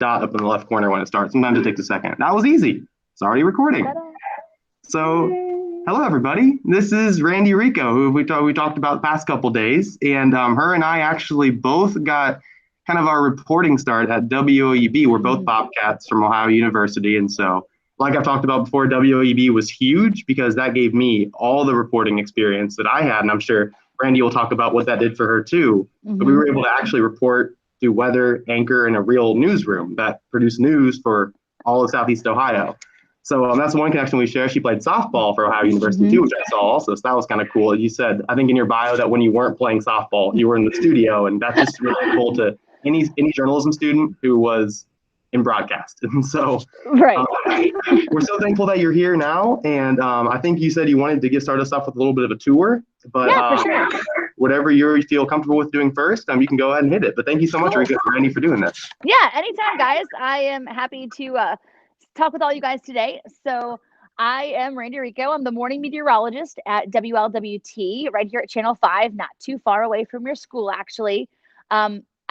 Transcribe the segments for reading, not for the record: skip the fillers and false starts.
dot up in the left corner when it starts. Sometimes it takes a second. That was easy. It's already recording. So, hello everybody. This is Randi Rico, who we talked about the past couple days, and her and I actually both got kind of our reporting start at WLWT. We're both Bobcats from Ohio University, and so, like I've talked about before, WLWT was huge because that gave me all the reporting experience that I had, and I'm sure Randi will talk about what that did for her too. But we were able to actually report, do weather, anchor in a real newsroom that produced news for all of Southeast Ohio. So that's one connection we share. She played softball for Ohio University too, which I saw also. So that was kind of cool. You said, I think in your bio, that when you weren't playing softball, you were in the studio, and that's just relatable to any journalism student who was in broadcast. And so we're so thankful that you're here now. And I think you said you wanted to get started us off with a little bit of a tour, but yeah, for sure. Whatever you feel comfortable with doing first, you can go ahead and hit it. But thank you so much, Rico, and Randi, for doing this. Yeah, anytime, guys. I am happy to talk with all you guys today. So I am Randi Rico. I'm the morning meteorologist at WLWT right here at Channel 5, not too far away from your school, actually.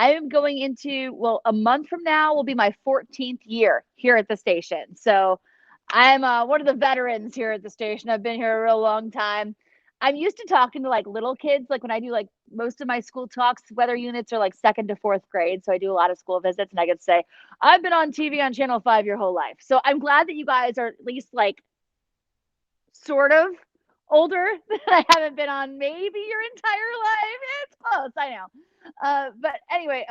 I am going into, well, a month from now will be my 14th year here at the station. So I'm one of the veterans here at the station. I've been here a real long time. I'm used to talking to like little kids. Like when I do like most of my school talks, weather units are like 2nd to 4th grade. So I do a lot of school visits, and I get to say, I've been on TV on Channel 5 your whole life. So I'm glad that you guys are at least like sort of older than I haven't been on maybe your entire life. It's close, I know. But anyway,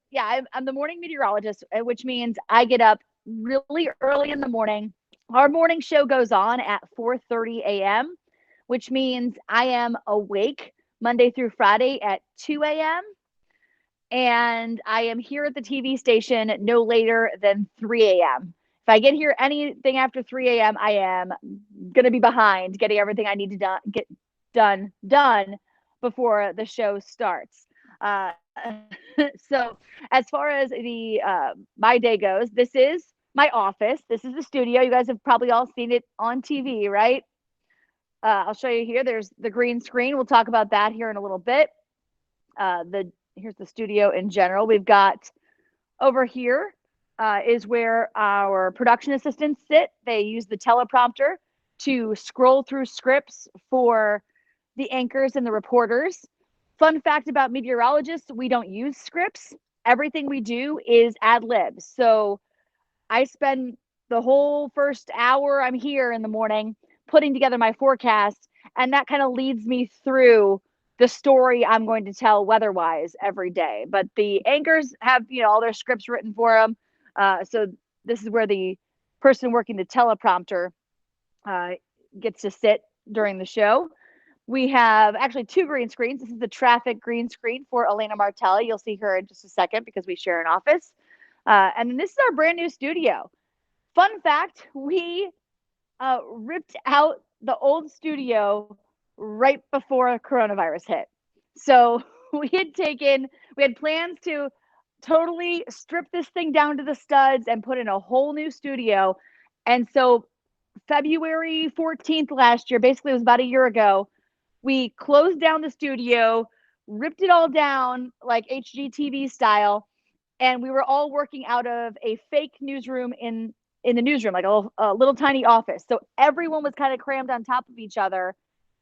yeah, I'm the morning meteorologist, which means I get up really early in the morning. Our morning show goes on at 4:30 a.m., which means I am awake Monday through Friday at 2 a.m. And I am here at the TV station no later than 3 a.m. If I get here anything after 3 a.m., I am going to be behind getting everything I need to get done before the show starts. So as far as the my day goes, this is my office. This is the studio. You guys have probably all seen it on TV, right? I'll show you here. There's the green screen. We'll talk about that here in a little bit. Here's the studio in general. We've got over here is where our production assistants sit. They use the teleprompter to scroll through scripts for the anchors and the reporters. Fun fact about meteorologists, we don't use scripts. Everything we do is ad libs. So I spend the whole first hour I'm here in the morning putting together my forecast, and that kind of leads me through the story I'm going to tell weather-wise every day. But the anchors have, all their scripts written for them. So this is where the person working the teleprompter gets to sit during the show. We have actually 2 green screens. This is the traffic green screen for Elena Martelli. You'll see her in just a second because we share an office. And then this is our brand new studio. Fun fact, we ripped out the old studio right before coronavirus hit. So we had plans to totally strip this thing down to the studs and put in a whole new studio. And so February 14th last year, basically it was about a year ago, we closed down the studio, ripped it all down like HGTV style, and we were all working out of a fake newsroom in the newsroom, like a little tiny office. So everyone was kind of crammed on top of each other.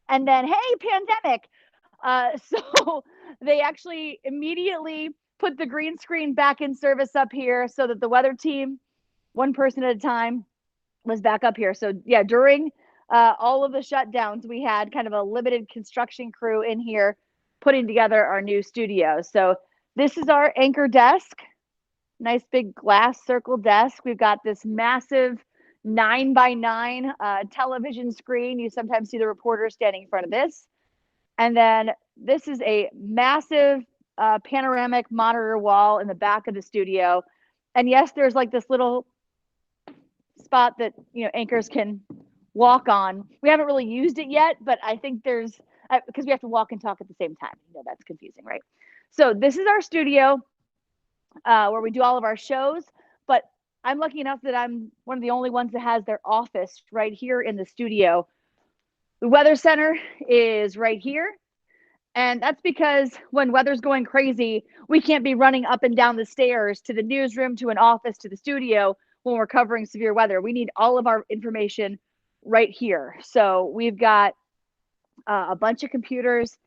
And then, hey, pandemic. So they actually immediately put the green screen back in service up here so that the weather team, one person at a time, was back up here. So yeah, during all of the shutdowns, we had kind of a limited construction crew in here putting together our new studio. So this is our anchor desk. Nice big glass circle desk. We've got this massive 9x9 television screen. You sometimes see the reporter standing in front of this. And then this is a massive panoramic monitor wall in the back of the studio. And yes, there's like this little spot that anchors can walk on. We haven't really used it yet, but I think there's because we have to walk and talk at the same time. That's confusing, right? So this is our studio where we do all of our shows, but I'm lucky enough that I'm one of the only ones that has their office right here in the studio. The weather center is right here. And that's because when weather's going crazy, we can't be running up and down the stairs to the newsroom, to an office, to the studio when we're covering severe weather. We need all of our information right here. So we've got a bunch of computers,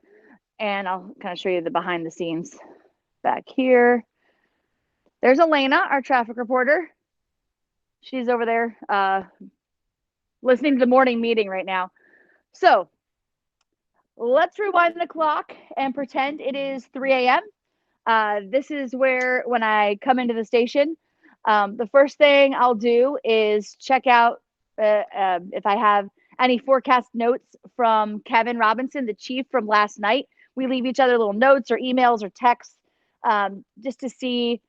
and I'll kind of show you the behind the scenes back here. There's Elena, our traffic reporter. She's over there listening to the morning meeting right now. So let's rewind the clock and pretend it is 3 a.m. This is where, when I come into the station, the first thing I'll do is check out if I have any forecast notes from Kevin Robinson, the chief, from last night. We leave each other little notes or emails or texts just to see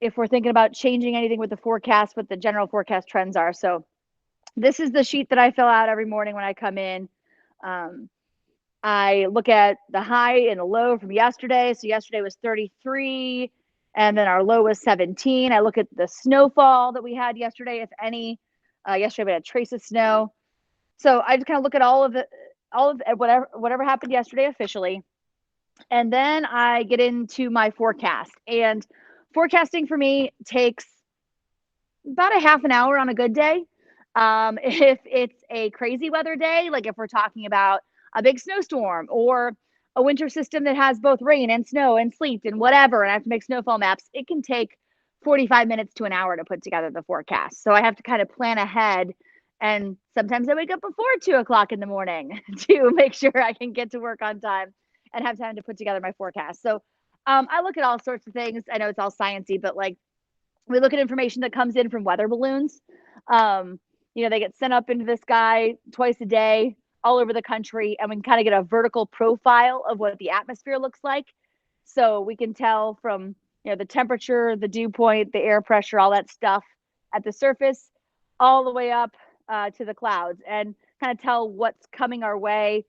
if we're thinking about changing anything with the forecast, what the general forecast trends are. So this is the sheet that I fill out every morning when I come in. I look at the high and the low from yesterday. So yesterday was 33, and then our low was 17. I look at the snowfall that we had yesterday, if any. Yesterday we had a trace of snow. So I just kind of look at all of whatever happened yesterday officially. And then I get into my forecast. And forecasting for me takes about a half an hour on a good day. If it's a crazy weather day, like if we're talking about a big snowstorm or a winter system that has both rain and snow and sleet and whatever, and I have to make snowfall maps, it can take 45 minutes to an hour to put together the forecast. So I have to kind of plan ahead. And sometimes I wake up before 2 o'clock in the morning to make sure I can get to work on time and have time to put together my forecast. So I look at all sorts of things. I know it's all sciencey, but like we look at information that comes in from weather balloons. They get sent up into the sky twice a day all over the country, and we can kind of get a vertical profile of what the atmosphere looks like. So we can tell from the temperature, the dew point, the air pressure, all that stuff at the surface, all the way up to the clouds, and kind of tell what's coming our way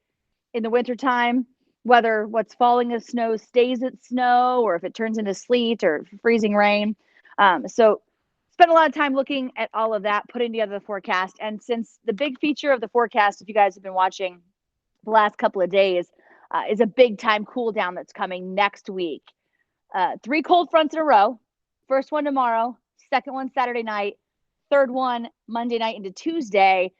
in the wintertime, whether what's falling as snow stays as snow or if it turns into sleet or freezing rain. So spent a lot of time looking at all of that, putting together the forecast. And since the big feature of the forecast, if you guys have been watching the last couple of days, is a big time cool down that's coming next week. 3 cold fronts in a row. First one tomorrow, second one Saturday night, third one Monday night into Tuesday.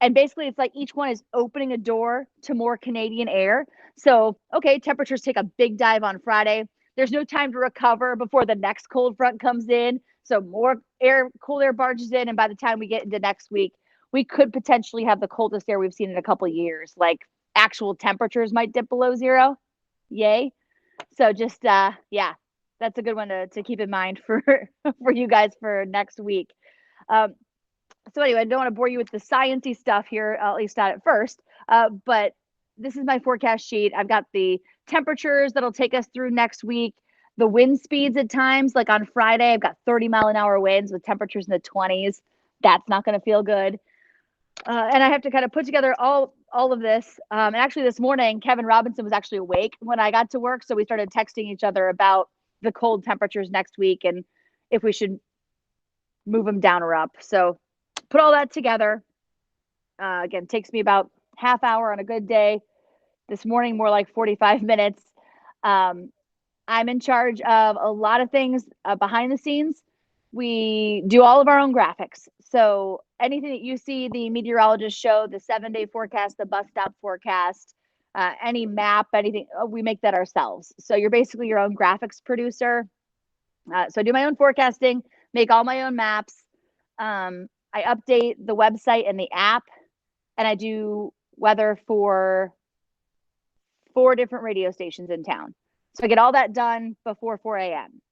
And basically it's like each one is opening a door to more Canadian air. So, okay, temperatures take a big dive on Friday. There's no time to recover before the next cold front comes in. So more cool air barges in. And by the time we get into next week, we could potentially have the coldest air we've seen in a couple of years. Like actual temperatures might dip below 0. Yay. So just, that's a good one to keep in mind for you guys for next week. So anyway, I don't want to bore you with the sciencey stuff here, at least not at first. But this is my forecast sheet. I've got the temperatures that'll take us through next week. The wind speeds at times, like on Friday, I've got 30-mile-an-hour winds with temperatures in the 20s. That's not going to feel good. And I have to kind of put together all of this. And actually this morning, Kevin Robinson was actually awake when I got to work. So we started texting each other about the cold temperatures next week and if we should move them down or up. So put all that together. Again, takes me about half hour on a good day. This morning, more like 45 minutes. I'm in charge of a lot of things behind the scenes. We do all of our own graphics. So anything that you see the meteorologist show, the 7-day forecast, the bus stop forecast, any map, anything, we make that ourselves. So you're basically your own graphics producer. So I do my own forecasting, make all my own maps. I update the website and the app, and I do weather for 4 different radio stations in town. So I get all that done before 4 a.m.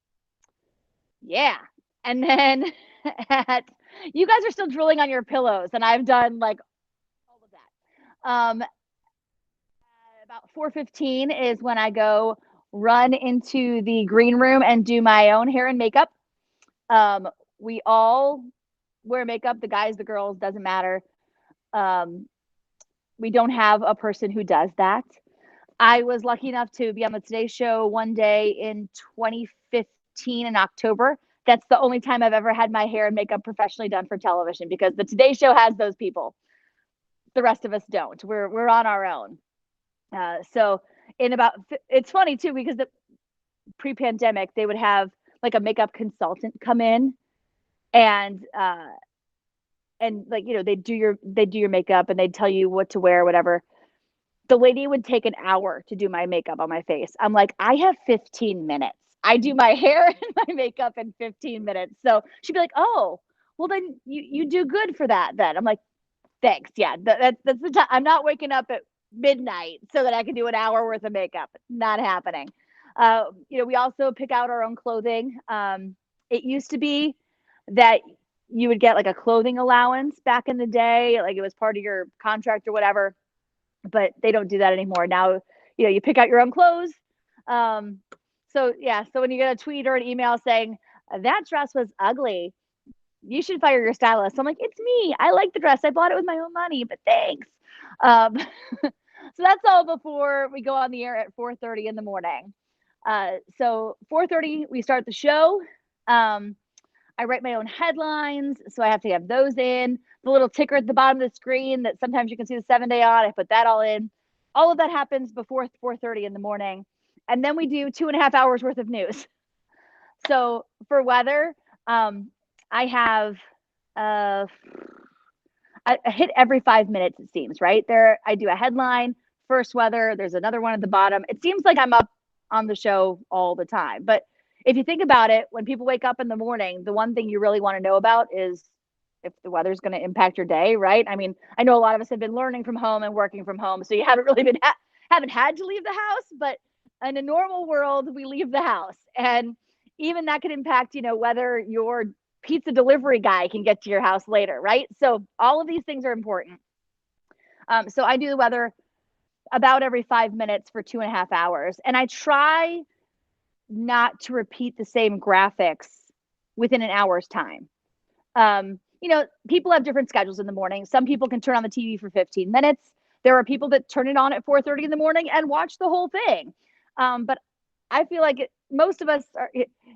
Yeah. And then you guys are still drilling on your pillows, and I've done like all of that. About 4:15 is when I go run into the green room and do my own hair and makeup. We all wear makeup, the guys, the girls, doesn't matter. We don't have a person who does that. I was lucky enough to be on the Today Show one day in 2015 in October. That's the only time I've ever had my hair and makeup professionally done for television, because the Today Show has those people. The rest of us don't. We're on our own. So it's funny too, because the pre-pandemic, they would have like a makeup consultant come in and like, they'd do your makeup and they'd tell you what to wear, whatever. The lady would take an hour to do my makeup on my face. I'm like, I have 15 minutes. I do my hair and my makeup in 15 minutes. So she'd be like, oh, well then you do good for that then. I'm like, thanks. Yeah, that's the time. I'm not waking up at midnight so that I can do an hour worth of makeup. Not happening. We also pick out our own clothing. It used to be that you would get like a clothing allowance back in the day, like it was part of your contract or whatever, but they don't do that anymore. Now, you pick out your own clothes. So when you get a tweet or an email saying that dress was ugly, you should fire your stylist. I'm like, it's me. I like the dress. I bought it with my own money, but thanks. So that's all before we go on the air at 4:30 in the morning. So 4:30, we start the show. I write my own headlines, so I have to have those in. The little ticker at the bottom of the screen that sometimes you can see the 7-day on, I put that all in. All of that happens before 4:30 in the morning. And then we do 2.5 hours worth of news. So for weather, I have I hit every 5 minutes, it seems, right? There, I do a headline, first weather, there's another one at the bottom. It seems like I'm up on the show all the time. But if you think about it, when people wake up in the morning, the one thing you really want to know about is if the weather's going to impact your day, right? I mean, I know a lot of us have been learning from home and working from home, so you haven't really been haven't had to leave the house, but in a normal world, we leave the house. And even that could impact, whether your pizza delivery guy can get to your house later, right? So all of these things are important. So I do the weather about every 5 minutes for 2.5 hours. And I try not to repeat the same graphics within an hour's time. People have different schedules in the morning. Some people can turn on the TV for 15 minutes. There are people that turn it on at 4:30 in the morning and watch the whole thing. But I feel like most of us are,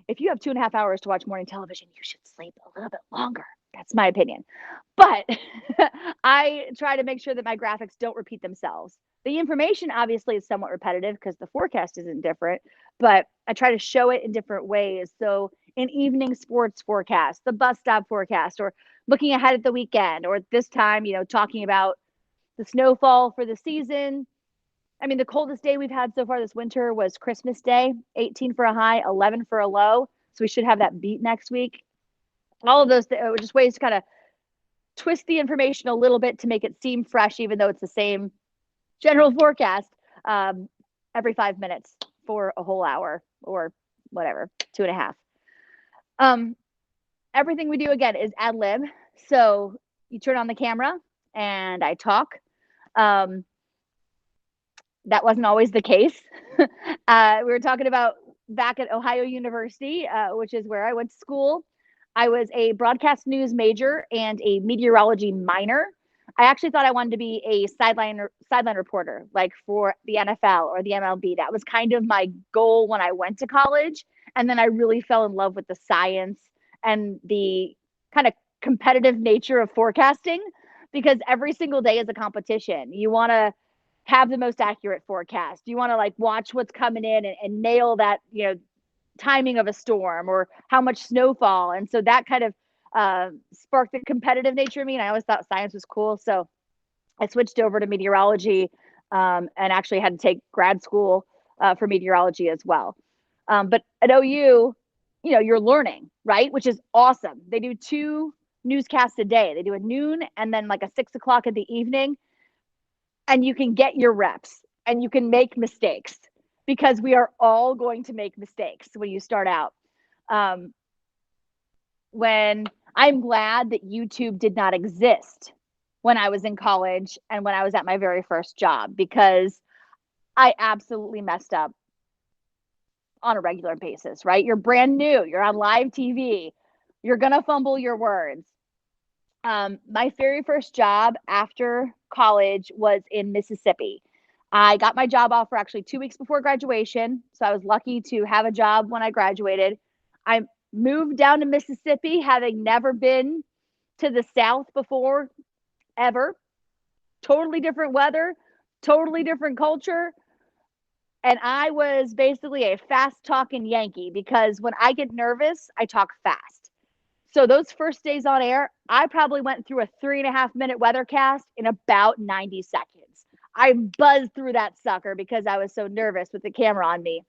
if you have 2.5 hours to watch morning television, you should sleep a little bit longer. That's my opinion. But I try to make sure that my graphics don't repeat themselves. The information obviously is somewhat repetitive because the forecast isn't different, but I try to show it in different ways. So an evening sports forecast, the bus stop forecast, or looking ahead at the weekend, or this time, talking about the snowfall for the season. I mean, the coldest day we've had so far this winter was Christmas Day, 18 for a high, 11 for a low. So we should have that beat next week. All of those are just ways to kind of twist the information a little bit to make it seem fresh, even though it's the same general forecast, every 5 minutes for a whole hour or whatever, 2.5. Everything we do, again, is ad lib. So you turn on the camera and I talk. That wasn't always the case. We were talking about back at Ohio University, which is where I went to school. I was a broadcast news major and a meteorology minor. I actually thought I wanted to be a sideline reporter, like for the NFL or the MLB. That was kind of my goal when I went to college. And then I really fell in love with the science and the kind of competitive nature of forecasting, because every single day is a competition. You want to have the most accurate forecast. You want to like watch what's coming in and nail that, timing of a storm or how much snowfall. And so that kind of sparked the competitive nature of me. And I always thought science was cool. So I switched over to meteorology and actually had to take grad school for meteorology as well. But at OU, you're learning, right? Which is awesome. They do 2 newscasts a day. They do a noon and then like a 6 o'clock in the evening. And you can get your reps and you can make mistakes, because we are all going to make mistakes when you start out. When I'm glad that YouTube did not exist when I was in college and when I was at my very first job, because I absolutely messed up on a regular basis, right? You're brand new, you're on live TV, you're going to fumble your words. My very first job after college was in Mississippi. I got my job offer actually 2 weeks before graduation. So I was lucky to have a job when I graduated. I moved down to Mississippi, having never been to the South before, ever. Totally different weather, totally different culture. And I was basically a fast talking Yankee because when I get nervous, I talk fast. So those first days on air, I probably went through a 3.5 minute weathercast in about 90 seconds. I buzzed through that sucker because I was so nervous with the camera on me.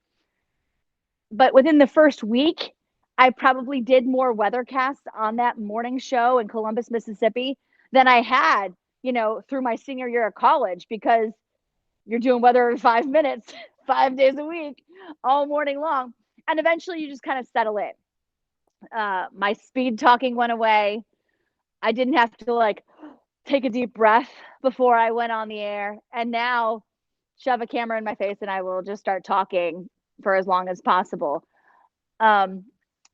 But within the first week, I probably did more weathercasts on that morning show in Columbus, Mississippi than I had, through my senior year of college because you're doing weather in 5 minutes, 5 days a week, all morning long. And eventually you just kind of settle in. My speed talking went away. I didn't have to like take a deep breath before I went on the air. And now shove a camera in my face and I will just start talking for as long as possible. So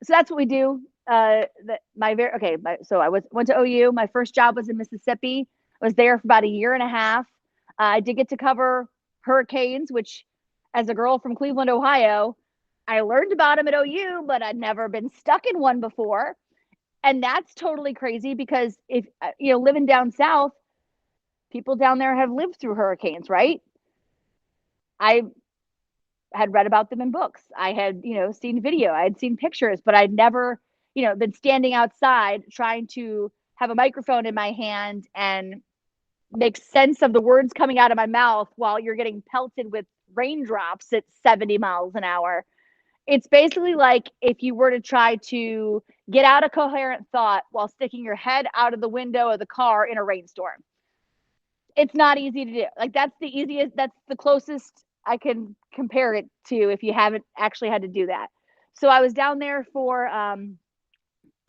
that's what we do. So I went to OU. My first job was in Mississippi. I was there for about a year and a half. I did get to cover hurricanes, which, as a girl from Cleveland, Ohio, I learned about them at OU, but I'd never been stuck in one before. And that's totally crazy because if living down south, people down there have lived through hurricanes, right? I had read about them in books. I had, seen video. I had seen pictures, but I'd never, been standing outside trying to have a microphone in my hand and make sense of the words coming out of my mouth while you're getting pelted with raindrops at 70 miles an hour. It's basically like if you were to try to get out a coherent thought while sticking your head out of the window of the car in a rainstorm. It's not easy to do. Like that's the closest I can compare it to if you haven't actually had to do that. So I was down there for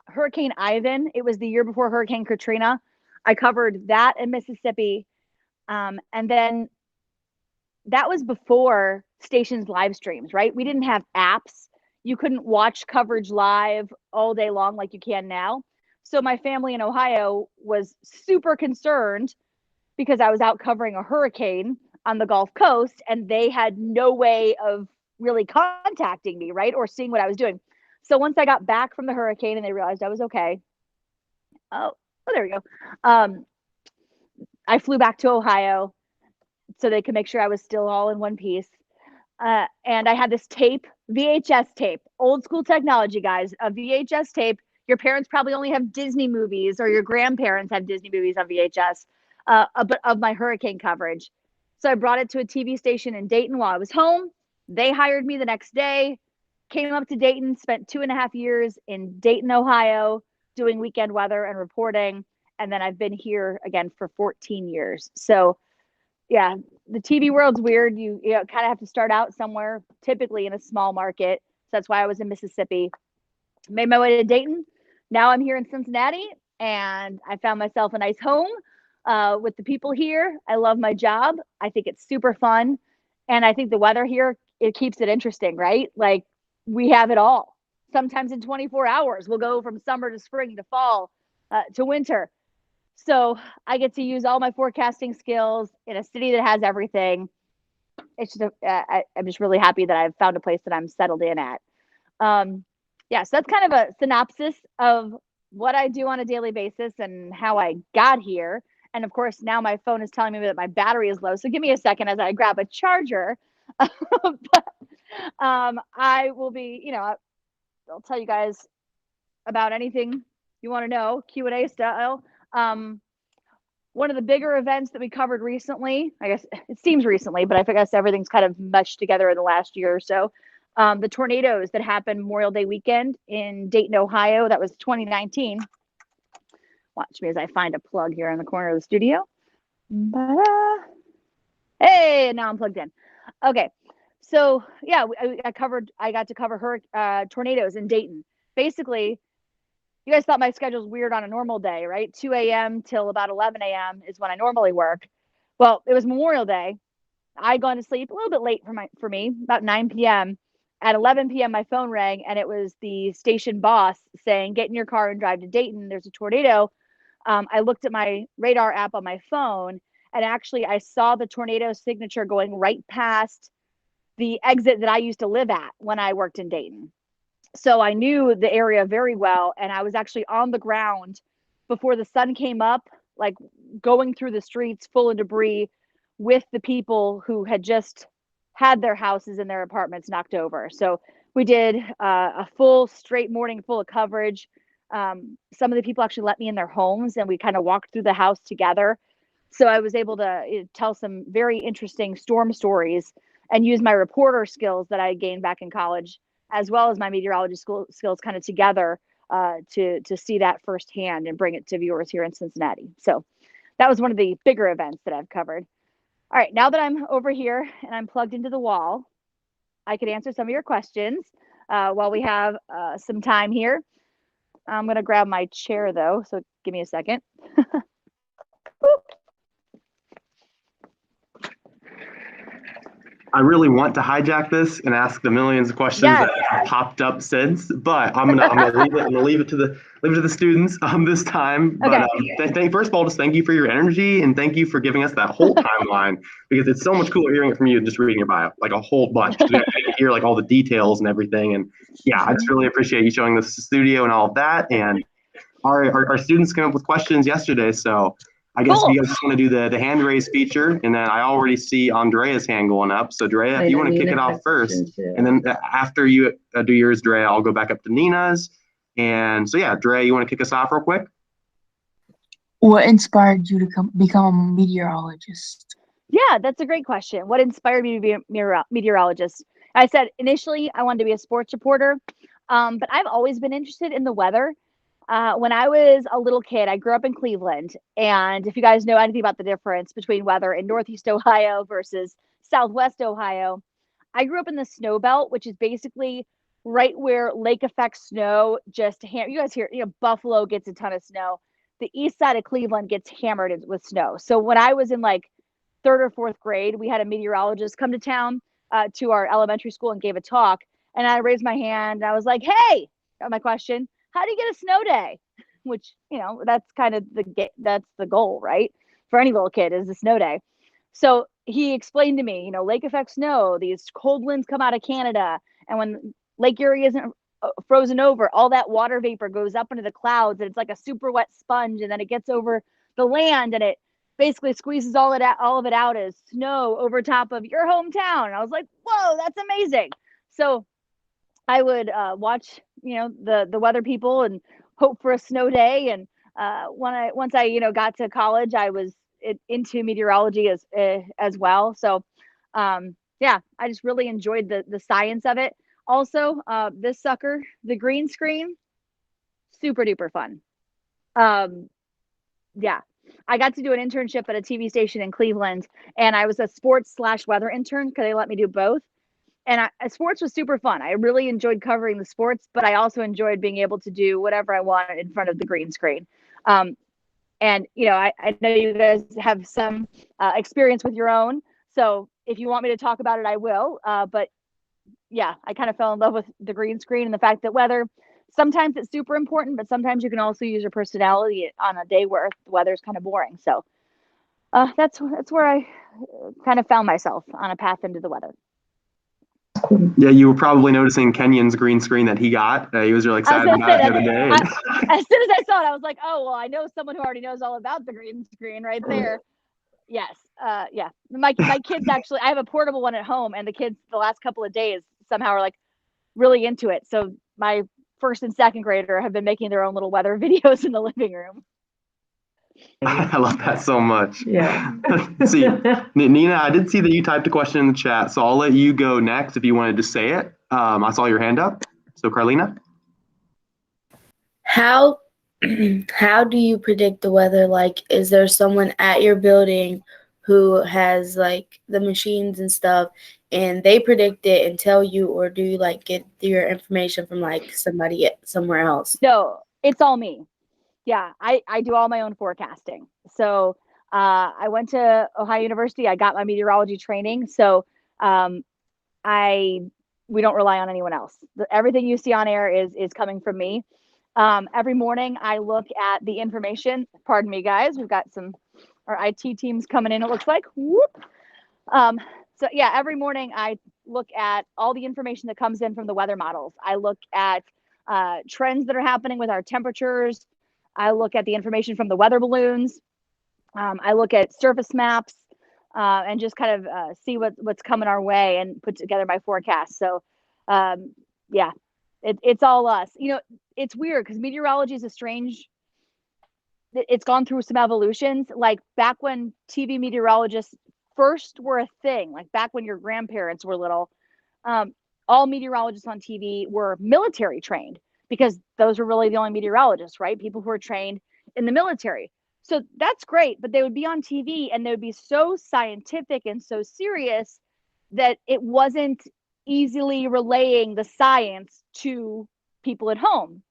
Hurricane Ivan. It was the year before Hurricane Katrina. I covered that in Mississippi. And then that was before stations live streams, right? We didn't have apps. You couldn't watch coverage live all day long like you can now. So my family in Ohio was super concerned because I was out covering a hurricane on the Gulf Coast and they had no way of really contacting me, right? Or seeing what I was doing. So once I got back from the hurricane and they realized I was okay. Oh, there we go. I flew back to Ohio so they could make sure I was still all in one piece. And I had this tape, VHS tape, old school technology, guys, a VHS tape. Your parents probably only have Disney movies or your grandparents have Disney movies on VHS, but of my hurricane coverage. So I brought it to a TV station in Dayton while I was home. They hired me the next day, came up to Dayton, spent 2.5 years in Dayton, Ohio, doing weekend weather and reporting. And then I've been here again for 14 years. So yeah, the TV world's weird. You kind of have to start out somewhere, typically in a small market. So that's why I was in Mississippi. Made my way to Dayton. Now I'm here in Cincinnati, and I found myself a nice home with the people here. I love my job. I think it's super fun, and I think the weather here, it keeps it interesting, right? Like we have it all. Sometimes in 24 hours, we'll go from summer to spring to fall to winter. So I get to use all my forecasting skills in a city that has everything. It's just I'm just really happy that I've found a place that I'm settled in at. Yeah, so that's kind of a synopsis of what I do on a daily basis and how I got here. And of course, now my phone is telling me that my battery is low. So give me a second as I grab a charger. But I will be, I'll tell you guys about anything you want to know, Q&A style. One of the bigger events that we covered recently, I guess it seems recently, but I guess everything's kind of meshed together in the last year or so. The tornadoes that happened Memorial Day weekend in Dayton, Ohio. That was 2019. Watch me as I find a plug here in the corner of the studio. Ta-da. Hey, now I'm plugged in. Okay, so yeah, I got to cover tornadoes in Dayton. Basically, you guys thought my schedule's weird on a normal day, right? 2 a.m. till about 11 a.m. is when I normally work. Well, it was Memorial Day. I'd gone to sleep a little bit late for me, about 9 p.m. At 11 p.m., my phone rang, and it was the station boss saying, "Get in your car and drive to Dayton. There's a tornado." I looked at my radar app on my phone, and actually I saw the tornado signature going right past the exit that I used to live at when I worked in Dayton. So I knew the area very well, and I was actually on the ground before the sun came up, like going through the streets full of debris with the people who had just had their houses and their apartments knocked over. So we did a full straight morning full of coverage. Some of the people actually let me in their homes and we kind of walked through the house together. So I was able to tell some very interesting storm stories and use my reporter skills that I gained back in college, as well as my meteorology skills kind of together to see that firsthand and bring it to viewers here in Cincinnati. So that was one of the bigger events that I've covered. All right, now that I'm over here and I'm plugged into the wall, I could answer some of your questions while we have some time here. I'm going to grab my chair though, so give me a second. I really want to hijack this and ask the millions of questions that have popped up since, but I'm gonna leave it to the students this time. But first of all, just thank you for your energy and thank you for giving us that whole timeline, because it's so much cooler hearing it from you than just reading your bio, like a whole bunch. I can hear like all the details and everything, and yeah, I just really appreciate you showing us the studio and all of that. And our students came up with questions yesterday, so I guess if you guys just want to do the hand raise feature, and then I already see Andrea's hand going up. So Drea, if you want to kick it off first, and then after you do yours, Drea, I'll go back up to Nina's. And so yeah, Drea, you want to kick us off real quick? What inspired you to become a meteorologist? Yeah, that's a great question. What inspired me to be a meteorologist? I said initially I wanted to be a sports reporter, but I've always been interested in the weather. When I was a little kid, I grew up in Cleveland. And if you guys know anything about the difference between weather in Northeast Ohio versus Southwest Ohio, I grew up in the snow belt, which is basically right where lake effect snow just, you guys hear, Buffalo gets a ton of snow. The east side of Cleveland gets hammered with snow. So when I was in like third or fourth grade, we had a meteorologist come to town to our elementary school and gave a talk. And I raised my hand and I was like, hey, my question. How do you get a snow day? Which, that's kind of that's the goal, right? For any little kid is a snow day. So he explained to me, lake effect snow, these cold winds come out of Canada. And when Lake Erie isn't frozen over, all that water vapor goes up into the clouds and it's like a super wet sponge. And then it gets over the land and it basically squeezes all of it out as snow over top of your hometown. And I was like, whoa, that's amazing. So I would watch, the weather people and hope for a snow day. And once I got to college, I was into meteorology as well. So yeah, I just really enjoyed the science of it. Also, this sucker, the green screen, super duper fun. Yeah, I got to do an internship at a TV station in Cleveland, and I was a sports/weather intern because they let me do both. And sports was super fun. I really enjoyed covering the sports, but I also enjoyed being able to do whatever I wanted in front of the green screen. And, I know you guys have some experience with your own. So if you want me to talk about it, I will. But yeah, I kind of fell in love with the green screen and the fact that weather, sometimes it's super important, but sometimes you can also use your personality on a day where the weather's kind of boring. So that's where I kind of found myself on a path into the weather. Yeah, you were probably noticing Kenyon's green screen that he got. He was really excited about it the other day. As soon as I saw it, I was like, oh, well, I know someone who already knows all about the green screen right there. Yes. Yeah. My kids actually, I have a portable one at home, and the kids the last couple of days somehow are like really into it. So my first and second grader have been making their own little weather videos in the living room. I love that so much. Yeah. See, Nina, I did see that you typed a question in the chat, so I'll let you go next if you wanted to say it. I saw your hand up. So Carlina? How do you predict the weather? Like, is there someone at your building who has like the machines and stuff and they predict it and tell you, or do you like get your information from like somebody somewhere else? No, it's all me. Yeah, I do all my own forecasting. So I went to Ohio University. I got my meteorology training. So we don't rely on anyone else. Everything you see on air is coming from me. Every morning I look at the information. Pardon me, guys. We've got our IT teams coming in, it looks like. Whoop. So yeah, every morning I look at all the information that comes in from the weather models. I look at trends that are happening with our temperatures. I look at the information from the weather balloons. I look at surface maps. and just kind of see what's coming our way and put together my forecast. So, yeah, it's all us. You know, it's weird because meteorology is a strange. It's gone through some evolutions. Like back when TV meteorologists first were a thing, like back when your grandparents were little, all meteorologists on TV were military trained because those were really the only meteorologists, right? People who were trained in the military. So that's great, but they would be on TV and they would be so scientific and so serious that it wasn't easily relaying the science to people at home.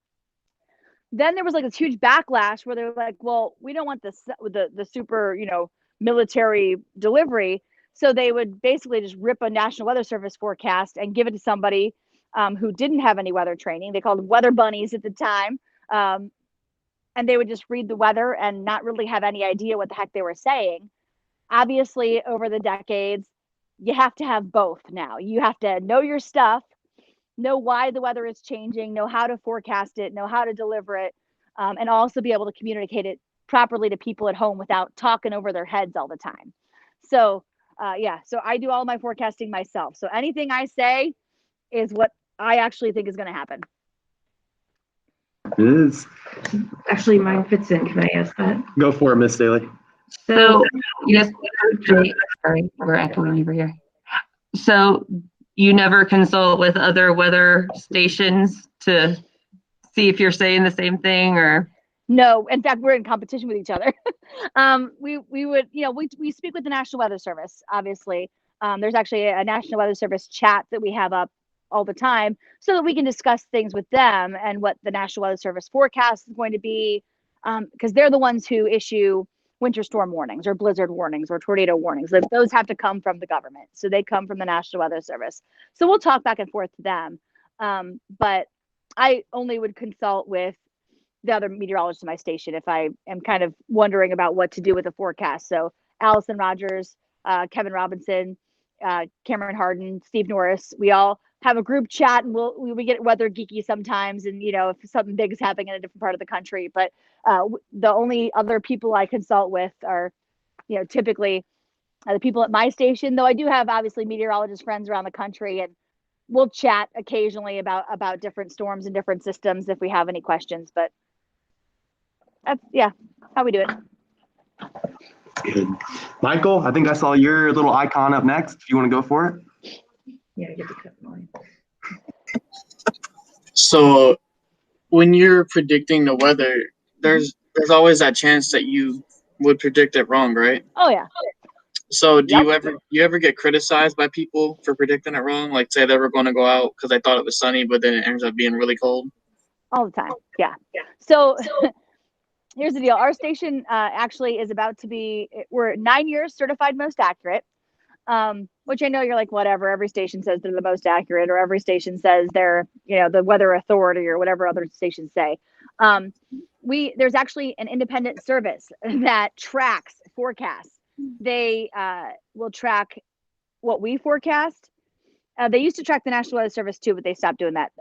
Then there was like this huge backlash where they're like, well, we don't want the super, you know, military delivery. So they would basically just rip a National Weather Service forecast and give it to somebody who didn't have any weather training. They called them weather bunnies at the time. And they would just read the weather and not really have any idea what the heck they were saying. Obviously, over the decades, you have to have both now. You have to know your stuff, know why the weather is changing, know how to forecast it, know how to deliver it, and also be able to communicate it properly to people at home without talking over their heads all the time. So, yeah, so I do all my forecasting myself. So anything I say is what I actually think is going to happen. It is. Actually, mine fits in. Can I ask that? Go for it, Miss Staley. So, yes, sorry, we're echoing over here. So you never consult with other weather stations to see if you're saying the same thing, or? No, in fact, we're in competition with each other. We would, you know, we speak with the National Weather Service, obviously. There's actually a National Weather Service chat that we have up all the time so that we can discuss things with them and what the National Weather Service forecast is going to be, because they're the ones who issue winter storm warnings or blizzard warnings or tornado warnings. Those have to come from the government. So they come from the National Weather Service. So we'll talk back and forth to them. But I only would consult with the other meteorologists in my station if I am kind of wondering about what to do with the forecast. So Allison Rogers, Kevin Robinson, Cameron Harden, Steve Norris, we all have a group chat and we get weather geeky sometimes. And, you know, if something big is happening in a different part of the country, but the only other people I consult with are, you know, typically the people at my station, though I do have obviously meteorologist friends around the country, and we'll chat occasionally about different storms and different systems if we have any questions, but that's, yeah, how we do it. Good. Michael, I think I saw your little icon up next. If you want to go for it. yeah, I get to cut mine. So when you're predicting the weather, there's always that chance that you would predict it wrong, right? Oh yeah. So do you ever get criticized by people for predicting it wrong? Like say they were going to go out because they thought it was sunny, but then it ends up being really cold? All the time. Yeah. So here's the deal. Our station actually is about to be, we're 9 years certified most accurate, which I know you're like, whatever, every station says they're the most accurate, or every station says they're, you know, the weather authority or whatever other stations say. There's actually an independent service that tracks forecasts. They will track what we forecast. They used to track the National Weather Service too, but they stopped doing that.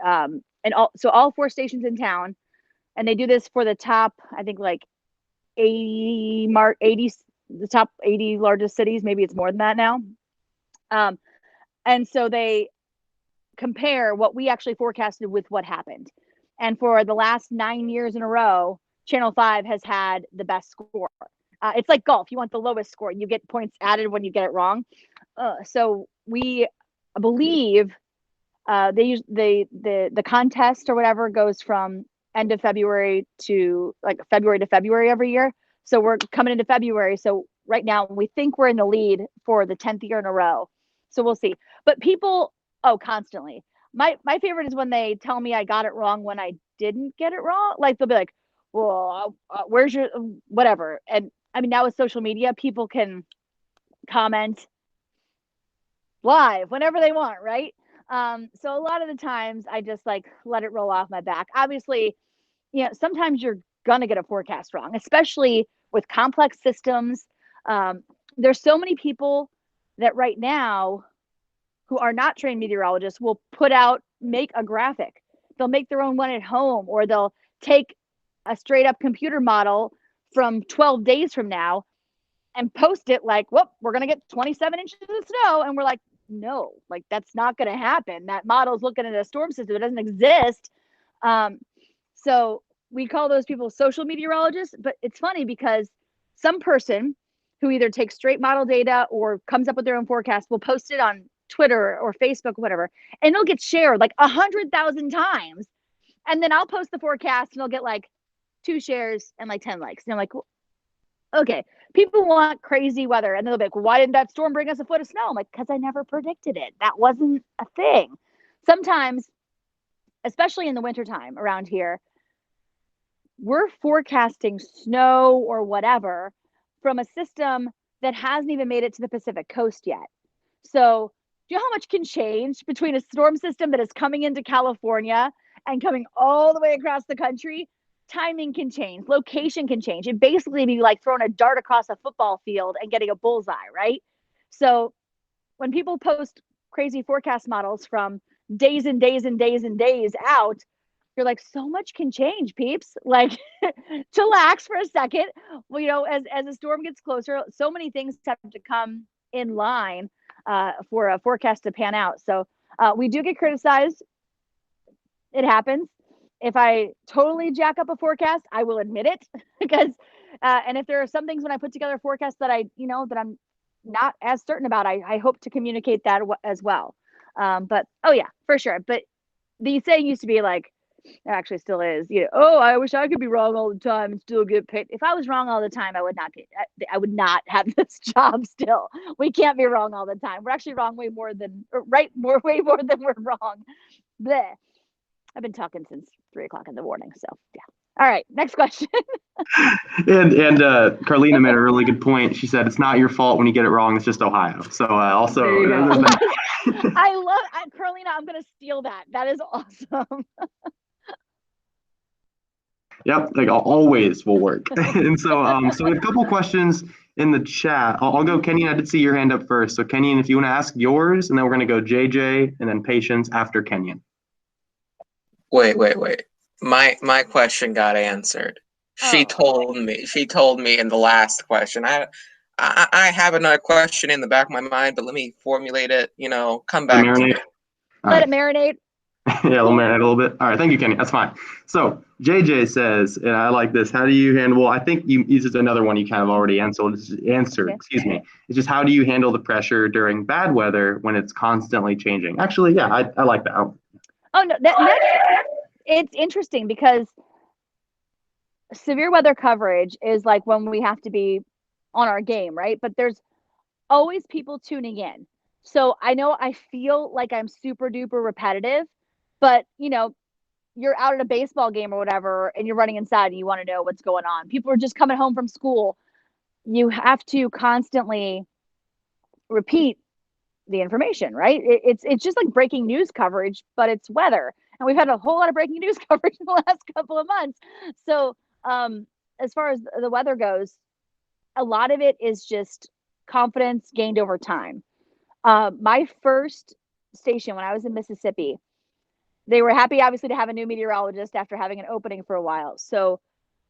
So all 4 stations in town, and they do this for the top, I think like 80, the top 80 largest cities. Maybe it's more than that now. And so they compare what we actually forecasted with what happened. And for the last 9 years in a row, Channel 5 has had the best score. It's like golf. You want the lowest score. You get points added when you get it wrong. So we believe the contest or whatever goes from end of February to like February to February every year. So we're coming into February. So right now we think we're in the lead for the 10th year in a row. So we'll see. But people, constantly. My favorite is when they tell me I got it wrong when I didn't get it wrong. Like they'll be like, well, where's your whatever? And I mean, now with social media, people can comment live whenever they want, right? So a lot of the times I just like let it roll off my back. Obviously, you know, sometimes you're gonna get a forecast wrong, especially with complex systems. There's so many people that right now who are not trained meteorologists will make a graphic. They'll make their own one at home, or they'll take a straight up computer model from 12 days from now and post it like, whoop, we're going to get 27 inches of snow. And we're like, no, like that's not going to happen. That model's looking at a storm system. It doesn't exist. So we call those people social meteorologists, but it's funny because some person who either takes straight model data or comes up with their own forecast will post it on Twitter or Facebook, whatever, and it'll get shared like 100,000 times. And then I'll post the forecast and I'll get like 2 shares and like 10 likes. And I'm like, well, okay, people want crazy weather. And they'll be like, well, why didn't that storm bring us a foot of snow? I'm like, because I never predicted it. That wasn't a thing. Sometimes, especially in the wintertime around here, we're forecasting snow or whatever from a system that hasn't even made it to the Pacific coast yet. So do you know how much can change between a storm system that is coming into California and coming all the way across the country? Timing can change, location can change. It basically be like throwing a dart across a football field and getting a bullseye, right? So when people post crazy forecast models from days and days and days and days out, you're like, so much can change, peeps. Like, chillax for a second. Well, you know, as a storm gets closer, so many things have to come in line for a forecast to pan out. So we do get criticized. It happens. If I totally jack up a forecast, I will admit it because, and if there are some things when I put together a forecast that that I'm not as certain about, I hope to communicate that as well. But oh yeah, for sure. But the saying used to be like, it actually still is, oh, I wish I could be wrong all the time and still get paid. If I was wrong all the time, I would not have this job still. We can't be wrong all the time. We're actually wrong way more than we're wrong. Bleh. I've been talking since 3 o'clock in the morning. So yeah. All right. Next question. and Carlina made a really good point. She said, it's not your fault when you get it wrong. It's just Ohio. So also, I love Carlina. I'm going to steal that. That is awesome. Yep. Like always will work. And so, so we have a couple questions in the chat. I'll go, Kenyon. I did see your hand up first. So Kenyon, if you want to ask yours, and then we're going to go JJ and then Patience after Kenyon. Wait. My question got answered. She told me in the last question. I have another question in the back of my mind, but let me formulate it, come back to it. Let it marinate. Yeah, we'll marinate a little bit. All right, thank you, Kenny. That's fine. So JJ says, and I like this, how do you handle, well, I think this is another one you kind of already answered, excuse me. It's just how do you handle the pressure during bad weather when it's constantly changing? Actually, yeah, I like that. Oh, no, it's interesting because severe weather coverage is like when we have to be on our game, right? But there's always people tuning in. So I know I feel like I'm super duper repetitive, but you're out at a baseball game or whatever, and you're running inside and you want to know what's going on. People are just coming home from school. You have to constantly repeat the information, right? It's just like breaking news coverage, but it's weather. And we've had a whole lot of breaking news coverage in the last couple of months. So as far as the weather goes, a lot of it is just confidence gained over time. My first station when I was in Mississippi, they were happy, obviously, to have a new meteorologist after having an opening for a while. So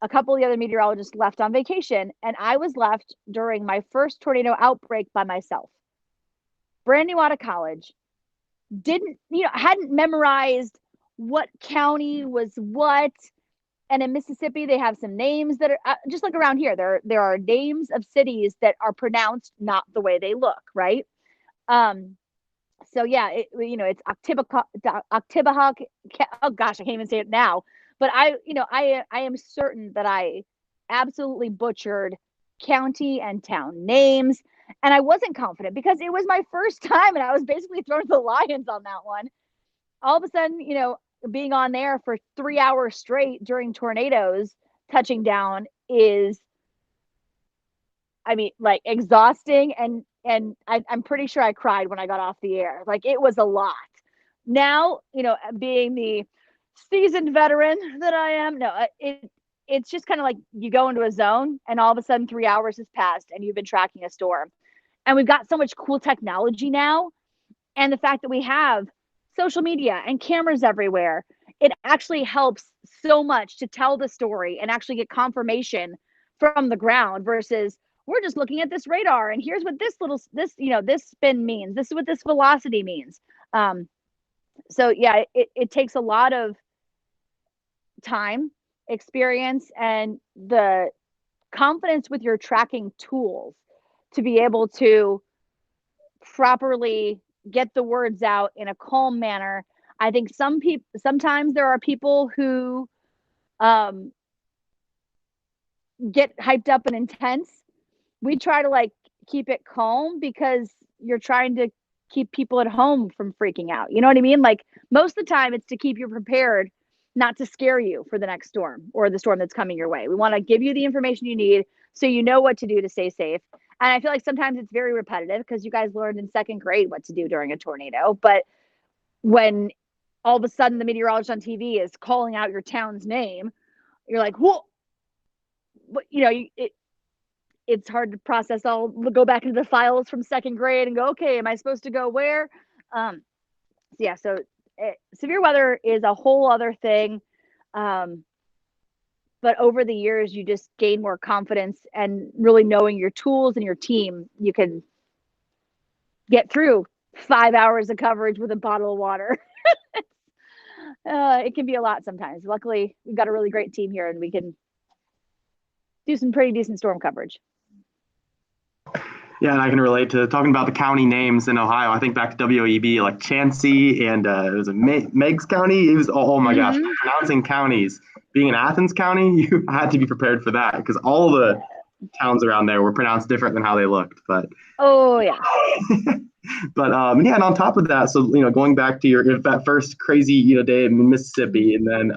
a couple of the other meteorologists left on vacation, and I was left during my first tornado outbreak by myself. Brand new out of college, hadn't memorized what county was what. And in Mississippi, they have some names that are just like around here. There are names of cities that are pronounced not the way they look, right? So yeah, it's Octibahawk. Oh gosh, I can't even say it now. But I am certain that I absolutely butchered county and town names, and I wasn't confident because it was my first time, and I was basically thrown to the lions on that one. All of a sudden, being on there for 3 hours straight during tornadoes touching down is, like exhausting. And I'm pretty sure I cried when I got off the air. Like it was a lot. Now, being the seasoned veteran that I am, it's just kind of like you go into a zone and all of a sudden 3 hours has passed and you've been tracking a storm. And we've got so much cool technology now. And the fact that we have social media and cameras everywhere, it actually helps so much to tell the story and actually get confirmation from the ground versus we're just looking at this radar, and here's what this spin means. This is what this velocity means. So yeah, it takes a lot of time, experience, and the confidence with your tracking tools to be able to properly get the words out in a calm manner. I think sometimes there are people who get hyped up and intense. We try to like keep it calm because you're trying to keep people at home from freaking out. You know what I mean? Like most of the time it's to keep you prepared, not to scare you for the next storm or the storm that's coming your way. We want to give you the information you need so you know what to do to stay safe. And I feel like sometimes it's very repetitive because you guys learned in second grade what to do during a tornado. But when all of a sudden the meteorologist on TV is calling out your town's name, you're like, whoa. But it's hard to process. I'll go back into the files from second grade and go, okay, am I supposed to go where? So severe weather is a whole other thing. But over the years, you just gain more confidence and really knowing your tools and your team, you can get through 5 hours of coverage with a bottle of water. It can be a lot sometimes. Luckily, we've got a really great team here and we can do some pretty decent storm coverage. Yeah, and I can relate to talking about the county names in Ohio. I think back to WLEB, like Chansey and it was a Meigs County. It was, oh my gosh, pronouncing counties. Being in Athens County, you had to be prepared for that because all the towns around there were pronounced different than how they looked. But oh yeah. But yeah, and on top of that, so going back to that first crazy day in Mississippi, and then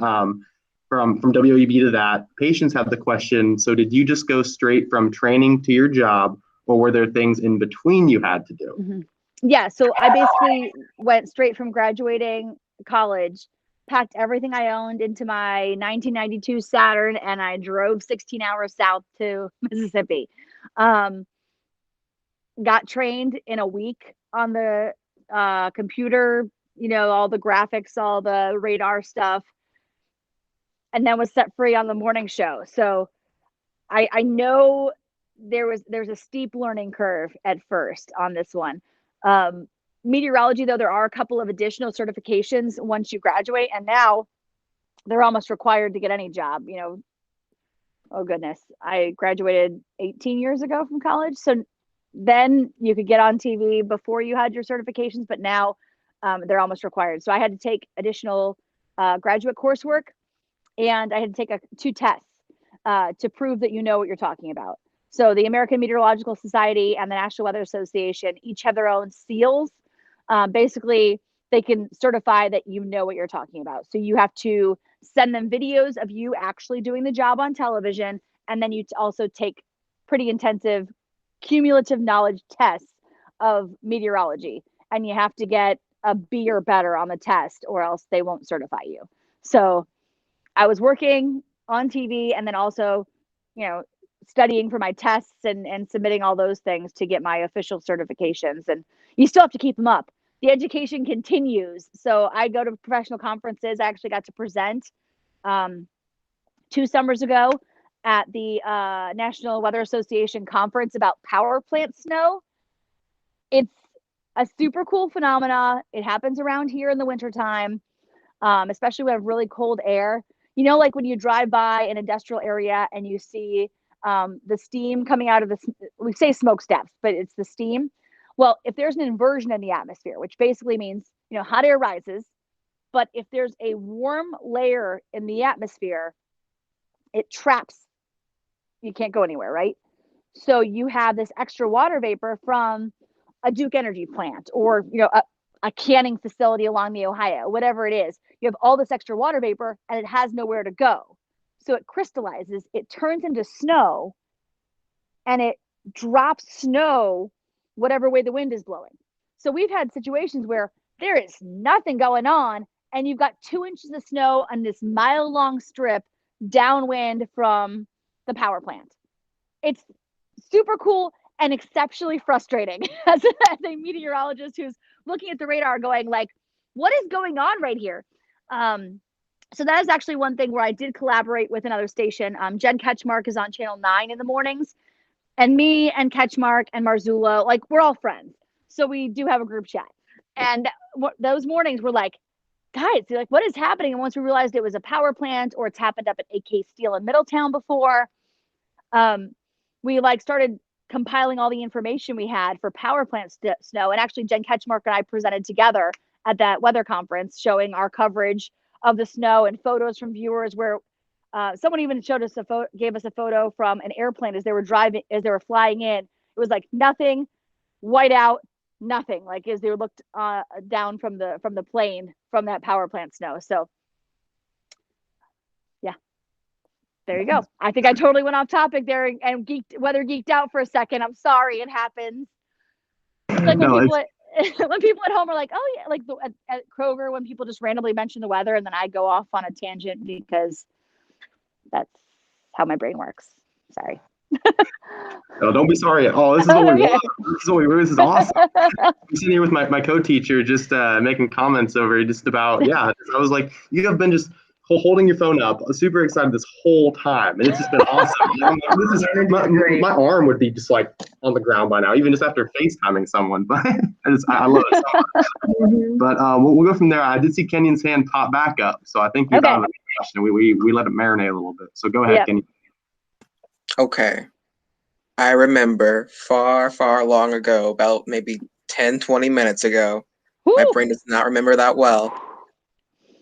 from WLEB to that, patients have the question. So did you just go straight from training to your job, or were there things in between you had to do? Mm-hmm. Yeah, so I basically went straight from graduating college, packed everything I owned into my 1992 Saturn, and I drove 16 hours south to Mississippi. Got trained in a week on the computer, all the graphics, all the radar stuff, and then was set free on the morning show. So I know there's a steep learning curve at first on this one. Meteorology, though, there are a couple of additional certifications once you graduate, and now they're almost required to get any job. Oh goodness, I graduated 18 years ago from college, so then you could get on TV before you had your certifications, but now they're almost required. So I had to take additional graduate coursework, and I had to take 2 tests to prove that you know what you're talking about. So the American Meteorological Society and the National Weather Association each have their own seals. Basically, they can certify that you know what you're talking about. So you have to send them videos of you actually doing the job on television, and then you also take pretty intensive cumulative knowledge tests of meteorology, and you have to get a B or better on the test, or else they won't certify you. So I was working on TV and then also, studying for my tests and submitting all those things to get my official certifications. And you still have to keep them up. The education continues. So I go to professional conferences. I actually got to present 2 summers ago at the National Weather Association conference about power plant snow. It's a super cool phenomena. It happens around here in the wintertime, especially when we have really cold air. Like when you drive by an industrial area and you see the steam coming out of we say smokestacks, but it's the steam. Well, if there's an inversion in the atmosphere, which basically means, hot air rises, but if there's a warm layer in the atmosphere, it traps. You can't go anywhere, right? So you have this extra water vapor from a Duke Energy plant or, a canning facility along the Ohio, whatever it is. You have all this extra water vapor and it has nowhere to go. So it crystallizes, it turns into snow, and it drops snow whatever way the wind is blowing. So we've had situations where there is nothing going on, and you've got 2 inches of snow on this mile-long strip downwind from the power plant. It's super cool and exceptionally frustrating as a meteorologist who's looking at the radar going like, what is going on right here? So that is actually one thing where I did collaborate with another station. Jen Ketchmark is on Channel 9 in the mornings, and me and Ketchmark and Marzullo, like we're all friends. So we do have a group chat. And those mornings were like, guys, like, what is happening? And once we realized it was a power plant, or it's happened up at AK Steel in Middletown before, we like started compiling all the information we had for power plant snow. And actually, Jen Ketchmark and I presented together at that weather conference, showing our coverage of the snow and photos from viewers. Where someone even showed us gave us a photo from an airplane as they were flying in. It was like nothing, white out, nothing, like as they looked down from the plane from that power plant snow. So yeah, there you go. I think I totally went off topic there and geeked out for a second. I'm sorry, it happens. It's like when people at home are like, oh yeah, like at Kroger, when people just randomly mention the weather, and then I go off on a tangent because that's how my brain works. Sorry. No, don't be sorry at all. This is what we want. This is awesome. I'm sitting here with my co-teacher, just making comments over just about, I was like, you have been just holding your phone up, super excited this whole time, and it's just been awesome. I'm like, my arm would be just like on the ground by now, even just after FaceTiming someone. But I love it so much. But we'll go from there. I did see Kenyon's hand pop back up, so I think you got a question. We let it marinate a little bit. So go ahead, Kenyon. Okay. I remember far, far long ago, about maybe 10, 20 minutes ago, my brain does not remember that well.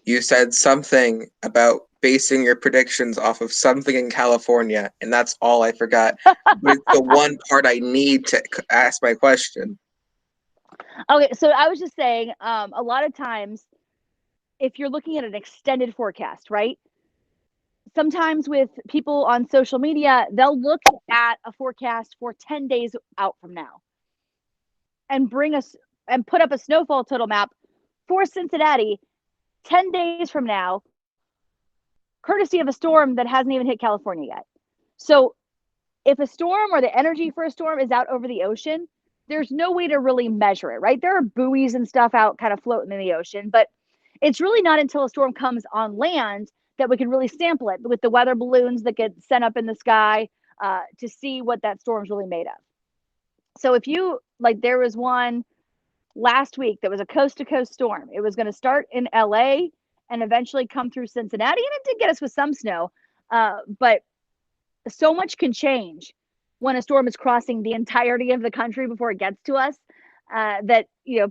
You said something about basing your predictions off of something in California, and that's all I forgot. But it's the one part I need to ask my question. Okay, so I was just saying, a lot of times, if you're looking at an extended forecast, right? Sometimes with people on social media, they'll look at a forecast for 10 days out from now and put up a snowfall total map for Cincinnati 10 days from now, courtesy of a storm that hasn't even hit California yet. So if a storm or the energy for a storm is out over the ocean, there's no way to really measure it, right? There are buoys and stuff out kind of floating in the ocean, but it's really not until a storm comes on land that we can really sample it with the weather balloons that get sent up in the sky to see what that storm's really made of. So if you, like, there was one last week that was a coast-to-coast storm. It was going to start in LA and eventually come through Cincinnati, and it did get us with some snow, but so much can change when a storm is crossing the entirety of the country before it gets to us, that,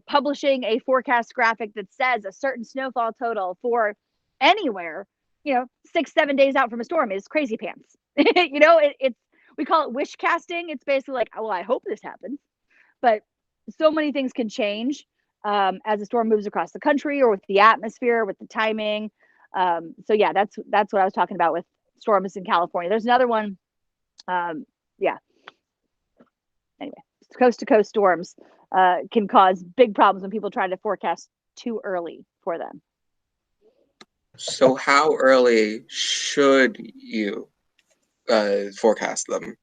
publishing a forecast graphic that says a certain snowfall total for anywhere, 6-7 days out from a storm is crazy pants. It's, we call it wish casting. It's basically like, well, I hope this happens, but so many things can change as a storm moves across the country, or with the atmosphere, with the timing. So yeah, that's what I was talking about with storms in California. There's another one. Anyway, coast to coast storms can cause big problems when people try to forecast too early for them. So how early should you forecast them?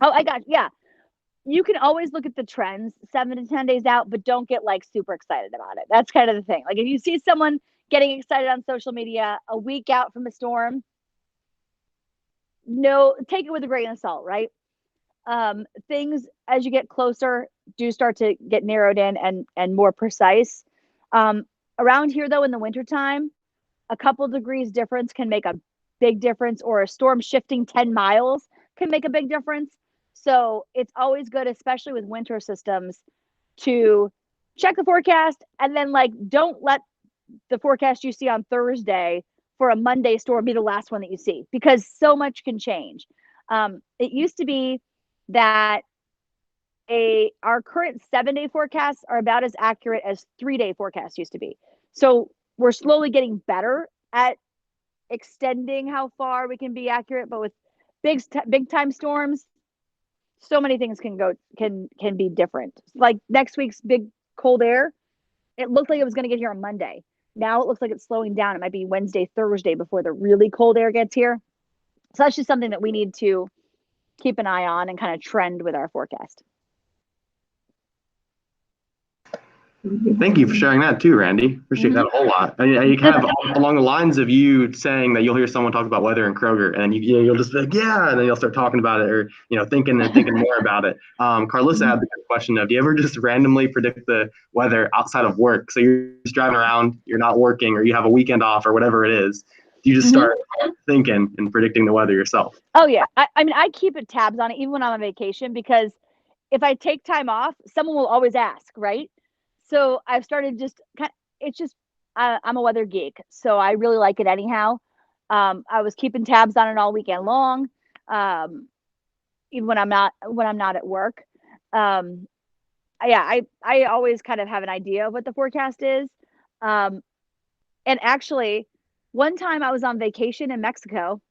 Oh, yeah. You can always look at the trends 7 to 10 days out, but don't get like super excited about it. That's kind of the thing. Like if you see someone getting excited on social media a week out from a storm, take it with a grain of salt, right? Things as you get closer do start to get narrowed in and more precise. Around here though, in the wintertime, a couple degrees difference can make a big difference, or a storm shifting 10 miles can make a big difference. So it's always good, especially with winter systems, to check the forecast and then don't let the forecast you see on Thursday for a Monday storm be the last one that you see, because so much can change. It used to be that our current 7-day forecasts are about as accurate as 3-day forecasts used to be. So we're slowly getting better at extending how far we can be accurate, but with big time storms, so many things can be different. Like next week's big cold air, it looked like it was going to get here on Monday. Now it looks like it's slowing down. It might be Wednesday, Thursday before the really cold air gets here. So that's just something that we need to keep an eye on and kind of trend with our forecast. Thank you for sharing that too, Randy. Appreciate that a whole lot. You kind of along the lines of you saying that you'll hear someone talk about weather in Kroger, and you'll just be like, yeah, and then you'll start talking about it, or thinking more about it. Carlissa had the question of, do you ever just randomly predict the weather outside of work? So you're just driving around, you're not working, or you have a weekend off, or whatever it is. You just start thinking and predicting the weather yourself. Oh yeah, I mean, I keep tabs on it even when I'm on vacation, because if I take time off, someone will always ask, right? So I've started it's just, I'm a weather geek, so I really like it anyhow. I was keeping tabs on it all weekend long, even when I'm not at work. I always kind of have an idea of what the forecast is. And actually, one time I was on vacation in Mexico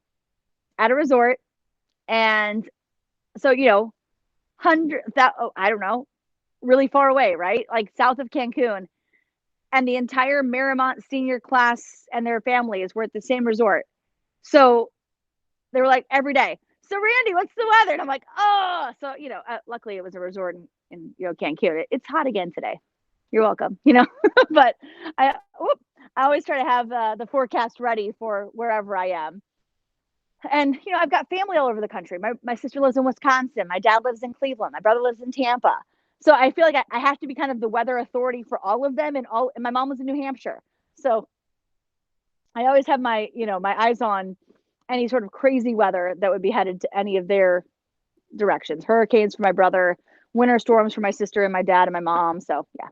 at a resort, and so I don't know, really far away, right? Like south of Cancun. And the entire Marymount senior class and their families were at the same resort. So they were like every day, so Randy, what's the weather? And I'm like, oh, so, luckily it was a resort in Cancun. It's hot again today. You're welcome, but I always try to have the forecast ready for wherever I am. And, I've got family all over the country. My sister lives in Wisconsin. My dad lives in Cleveland. My brother lives in Tampa. So I feel like I have to be kind of the weather authority for all of them, and my mom was in New Hampshire. So I always have my eyes on any sort of crazy weather that would be headed to any of their directions. Hurricanes for my brother, winter storms for my sister and my dad and my mom. So yeah.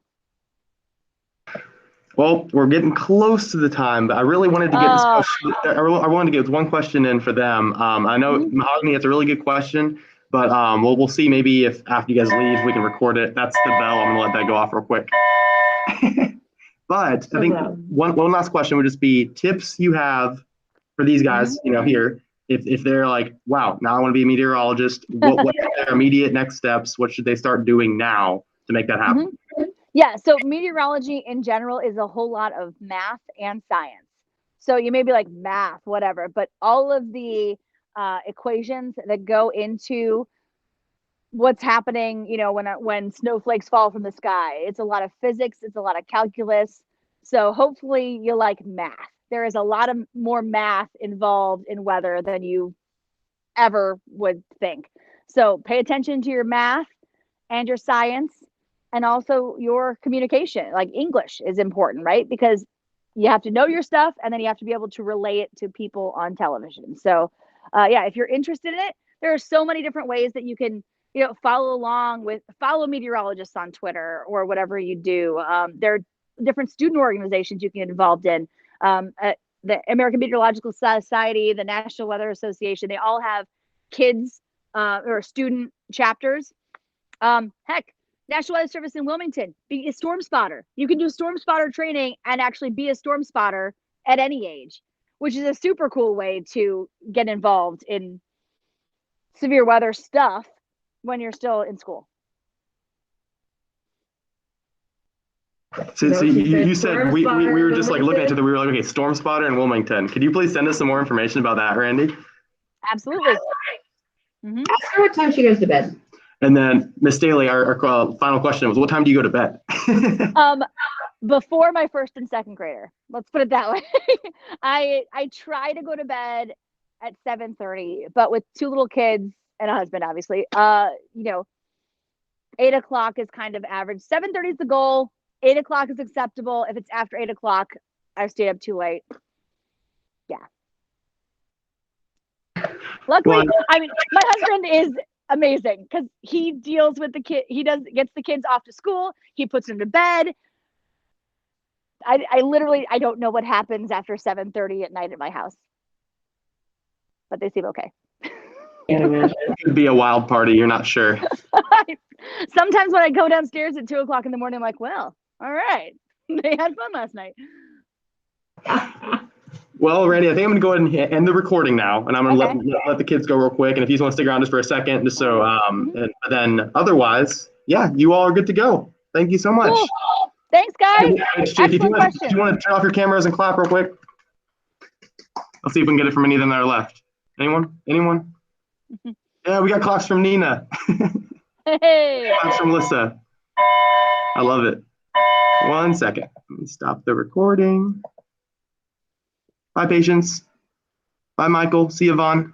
Well, we're getting close to the time, but I really wanted to get I wanted to get one question in for them. I know Mahogany, it's a really good question, but we'll see maybe if after you guys leave we can record it. That's the bell. I'm gonna let that go off real quick. But I think one last question would just be tips you have for these guys, here. If they're like, wow, now I want to be a meteorologist, what are their immediate next steps? What should they start doing now to make that happen? Yeah, so meteorology in general is a whole lot of math and science. So you may be like, math, whatever, but all of the equations that go into what's happening, when snowflakes fall from the sky, it's a lot of physics, it's a lot of calculus. So hopefully you like math. There is a lot of more math involved in weather than you ever would think. So pay attention to your math and your science, and also your communication. Like English is important, right? Because you have to know your stuff, and then you have to be able to relay it to people on television. So if you're interested in it, there are so many different ways that you can follow meteorologists on Twitter or whatever you do. There are different student organizations you can get involved in. The American Meteorological Society, the National Weather Association, they all have kids or student chapters. Heck, National Weather Service in Wilmington, be a storm spotter. You can do storm spotter training and actually be a storm spotter at any age, which is a super cool way to get involved in severe weather stuff when you're still in school. So you said we were just like looking at each other. We were like, okay, storm spotter in Wilmington. Could you please send us some more information about that, Randy? Absolutely. Ask her what time she goes to bed. And then Miss Staley, our final question was, what time do you go to bed? Before my first and second grader. Let's put it that way. I try to go to bed at 7:30, but with two little kids and a husband, obviously, 8 o'clock is kind of average. 7:30 is the goal. 8 o'clock is acceptable. If it's after 8 o'clock, I've stayed up too late. Yeah. Luckily, I mean, my husband is amazing because he deals with the kid. He gets the kids off to school. He puts them to bed. I literally don't know what happens after 7:30 at night at my house, but they seem okay. It could be a wild party. You're not sure. Sometimes when I go downstairs at 2 o'clock in the morning, I'm like, well, all right, they had fun last night. Well, Randy, I think I'm going to go ahead and end the recording now, and I'm going to let the kids go real quick. And if you just want to stick around just for a second, just so, and then otherwise, yeah, you all are good to go. Thank you so much. Cool. Thanks, guys. Jake, if you want to turn off your cameras and clap real quick, I'll see if we can get it from any of them that are left. Anyone? Yeah, we got claps from Nina. Hey. Claps from Lissa. I love it. 1 second. Let me stop the recording. Bye, Patience. Bye, Michael. See you, Vaughn.